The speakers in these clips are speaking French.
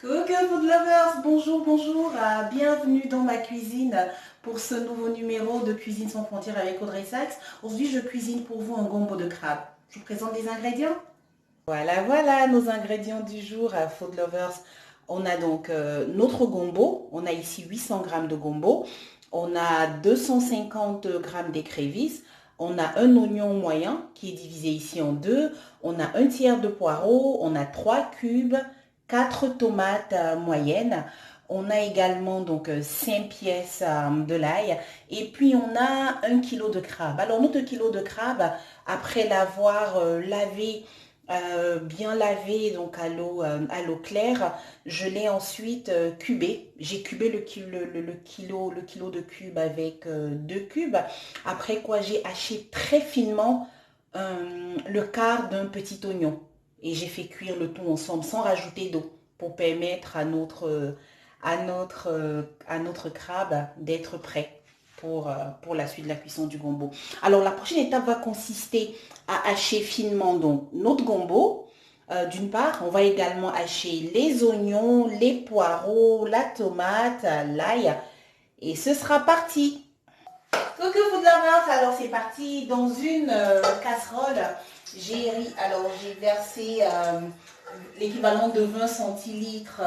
Coucou food lovers, bonjour, bonjour, bienvenue dans ma cuisine pour ce nouveau numéro de Cuisine sans frontières avec Audrey Sachs. Aujourd'hui, je cuisine pour vous un gombo de crabe. Je vous présente les ingrédients. Voilà nos ingrédients du jour à food lovers. On a donc notre gombo, on a ici 800 g de gombo, on a 250 g d'écrevisses, on a un oignon moyen qui est divisé ici en deux, on a un tiers de poireau, on a 3 cubes, 4 tomates moyennes, on a également donc 5 pièces de l'ail et puis on a 1 kg de crabe. Alors notre kilo de crabe, après l'avoir lavé, bien lavé donc à l'eau claire, je l'ai ensuite cubé. J'ai cubé le kilo de cube avec 2 cubes. Après quoi j'ai haché très finement le quart d'un petit oignon. Et j'ai fait cuire le tout ensemble sans rajouter d'eau pour permettre à notre crabe d'être prêt pour la suite de la cuisson du gombo. Alors la prochaine étape va consister à hacher finement donc notre gombo. D'une part, on va également hacher les oignons, les poireaux, la tomate, l'ail. Et ce sera parti. Coucou food lovers, alors c'est parti. Dans une casserole, j'ai versé l'équivalent de 20 centilitres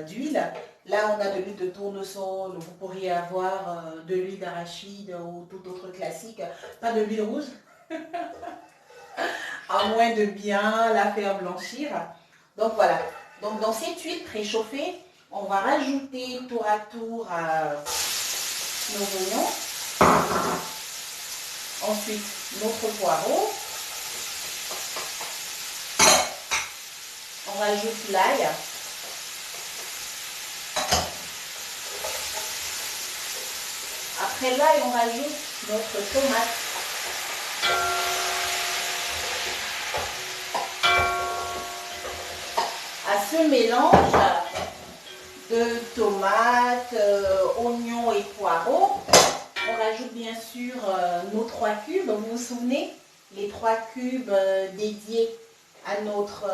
d'huile. Là, on a de l'huile de tournesol, vous pourriez avoir de l'huile d'arachide ou tout autre classique. Pas de l'huile rouge, à moins de bien la faire blanchir. Donc voilà. Donc dans cette huile préchauffée, on va rajouter tour à tour nos oignons. Ensuite, notre poireau. On rajoute l'ail. Après l'ail, on rajoute notre tomate. À ce mélange de tomates, oignons et poireaux, on rajoute bien sûr nos 3 cubes. Vous vous souvenez, les 3 cubes dédiés à notre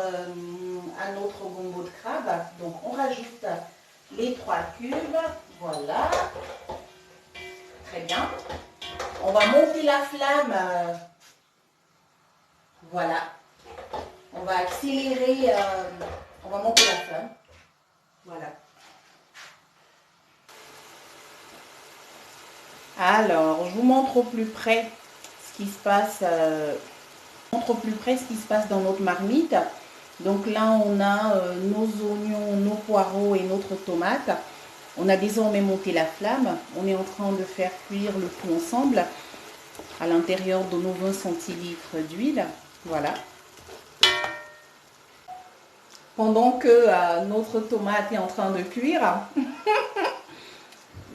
gombo de crabe. Donc on rajoute les 3 cubes. Voilà. Très bien. On va monter la flamme. Voilà. On va accélérer. On va monter la flamme. Voilà. Alors, je vous montre au plus près ce qui se passe. Dans notre marmite. Donc là, on a nos oignons, nos poireaux et notre tomate. On a désormais monté la flamme. On est en train de faire cuire le tout ensemble à l'intérieur de nos 20 centilitres d'huile. Voilà. Pendant que notre tomate est en train de cuire,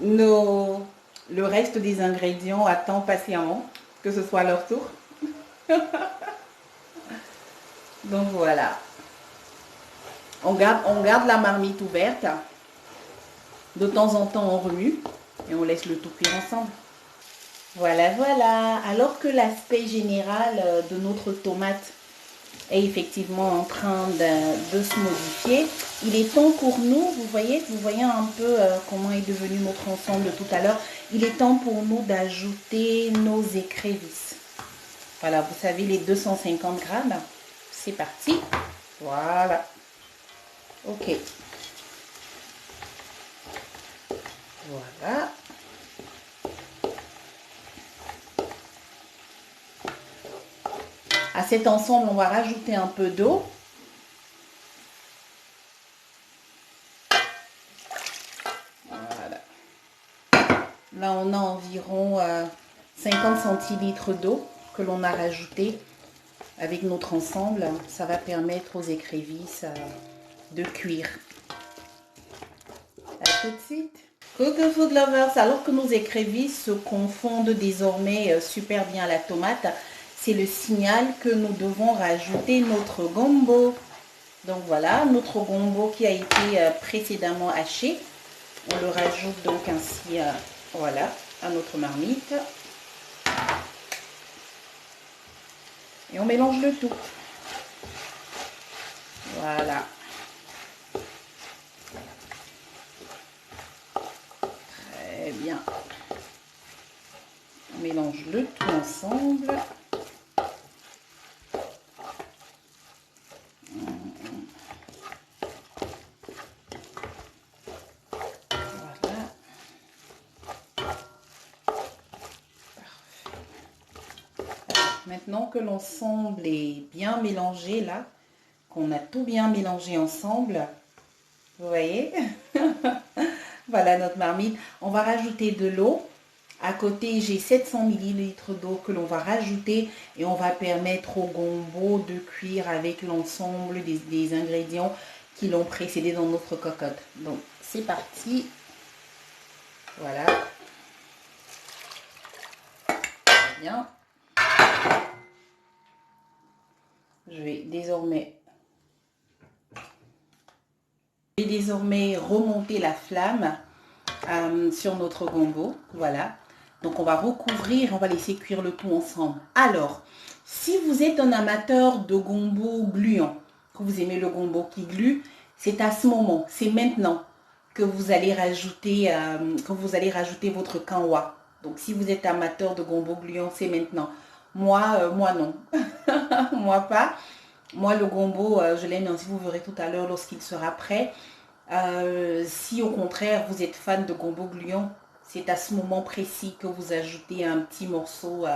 le reste des ingrédients attend patiemment que ce soit leur tour. Donc voilà. On garde la marmite ouverte. De temps en temps, on remue et on laisse le tout cuire ensemble. Voilà. Alors que l'aspect général de notre tomate est effectivement en train de se modifier, il est temps pour nous, vous voyez un peu comment est devenu notre ensemble tout à l'heure, il est temps pour nous d'ajouter nos écrevisses. Voilà, vous savez, les 250 grammes, c'est parti. Voilà. Ok. Voilà. À cet ensemble, on va rajouter un peu d'eau. Voilà. Là, on a environ 50 centilitres d'eau que l'on a rajouté avec notre ensemble. Ça va permettre aux écrevisses de cuire. À tout de suite. Coucou food lovers, alors que nos écrevisses se confondent désormais super bien à la tomate, c'est le signal que nous devons rajouter notre gombo. Donc voilà, notre gombo qui a été précédemment haché. On le rajoute donc ainsi, voilà, à notre marmite. Et on mélange le tout. Voilà. bien. On mélange le tout ensemble. Maintenant que l'ensemble est bien mélangé là, qu'on a tout bien mélangé ensemble, vous voyez, voilà notre marmite. On va rajouter de l'eau. À côté, j'ai 700 ml d'eau que l'on va rajouter et on va permettre au gombo de cuire avec l'ensemble des ingrédients qui l'ont précédé dans notre cocotte. Donc, c'est parti. Voilà. Très bien. Je vais désormais remonter la flamme sur notre gombo. Voilà. Donc on va recouvrir, on va laisser cuire le tout ensemble. Alors, si vous êtes un amateur de gombo gluant, que vous aimez le gombo qui glue, c'est à ce moment, c'est maintenant que vous allez rajouter, votre quinoa. Donc si vous êtes amateur de gombo gluant, c'est maintenant. Moi non. Moi pas. Moi le gombo, je l'aime ainsi, vous verrez tout à l'heure lorsqu'il sera prêt. Si au contraire vous êtes fan de gombo gluant, c'est à ce moment précis que vous ajoutez un petit morceau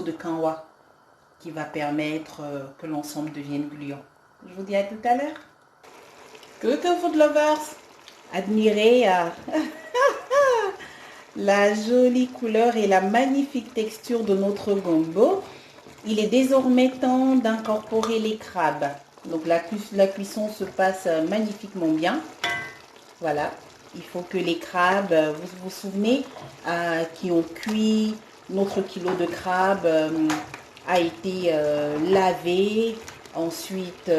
de quinoa qui va permettre que l'ensemble devienne gluant. Je vous dis à tout à l'heure. Coucou food lovers, admirez la jolie couleur et la magnifique texture de notre gombo. Il est désormais temps d'incorporer les crabes. Donc la cuisson se passe magnifiquement bien. Voilà, il faut que les crabes, vous vous souvenez, qui ont cuit, notre kilo de crabes a été lavé. Ensuite,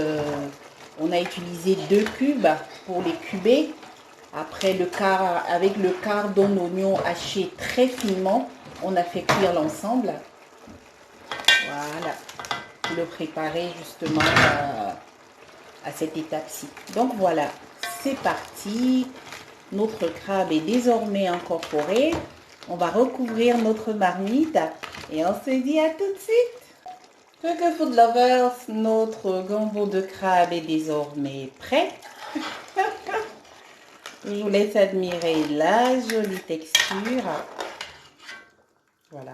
on a utilisé 2 cubes pour les cuber. Après, avec le quart d'un oignon haché très finement, on a fait cuire l'ensemble. Voilà, pour le préparer justement à cette étape-ci. Donc voilà, c'est parti. Notre crabe est désormais incorporé. On va recouvrir notre marmite et on se dit à tout de suite. Coucou food lovers, notre gombo de crabe est désormais prêt. Je vous laisse admirer la jolie texture. Voilà.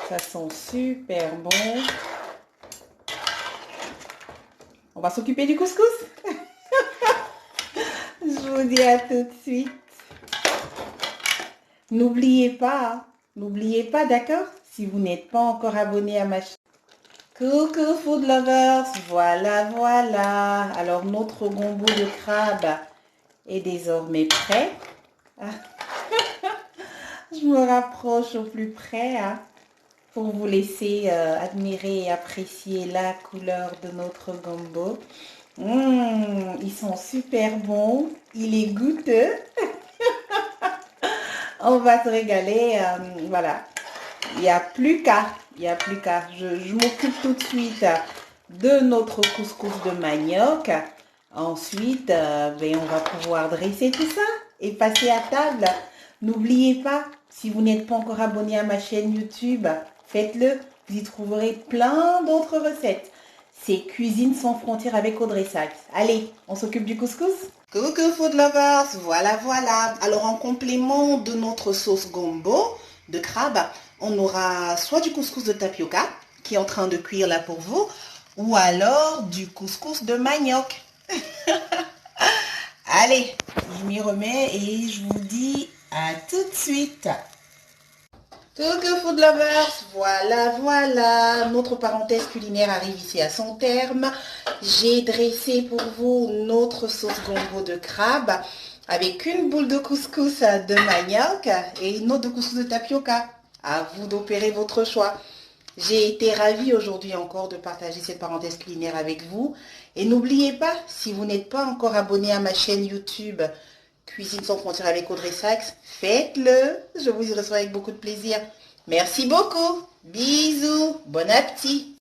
Ça sent super bon. On va s'occuper du couscous. Je vous dis à tout de suite. N'oubliez pas, d'accord, si vous n'êtes pas encore abonné à ma chaîne. Coucou food lovers, voilà. Alors notre gombo de crabe est désormais prêt. Je me rapproche au plus près pour vous laisser admirer et apprécier la couleur de notre gombo. Ils sont super bons, il est goûteux. On va se régaler, voilà. Il n'y a plus qu'à. Je m'occupe tout de suite de notre couscous de manioc. Ensuite, on va pouvoir dresser tout ça et passer à table. N'oubliez pas, si vous n'êtes pas encore abonné à ma chaîne YouTube, faites-le. Vous y trouverez plein d'autres recettes. C'est Cuisine sans frontières avec Audrey Sachs. Allez, on s'occupe du couscous? Coucou food lovers, voilà. Alors en complément de notre sauce gombo de crabe, on aura soit du couscous de tapioca qui est en train de cuire là pour vous, ou alors du couscous de manioc. Allez, je m'y remets et je vous dis à tout de suite. Coucou food lovers, voilà, notre parenthèse culinaire arrive ici à son terme. J'ai dressé pour vous notre sauce gombo de crabe avec une boule de couscous de manioc et une autre de couscous de tapioca. À vous d'opérer votre choix. J'ai été ravie aujourd'hui encore de partager cette parenthèse culinaire avec vous. Et n'oubliez pas, si vous n'êtes pas encore abonné à ma chaîne YouTube Cuisine sans frontières avec Audrey Sachs, faites-le. Je vous y reçois avec beaucoup de plaisir. Merci beaucoup. Bisous. Bon appétit.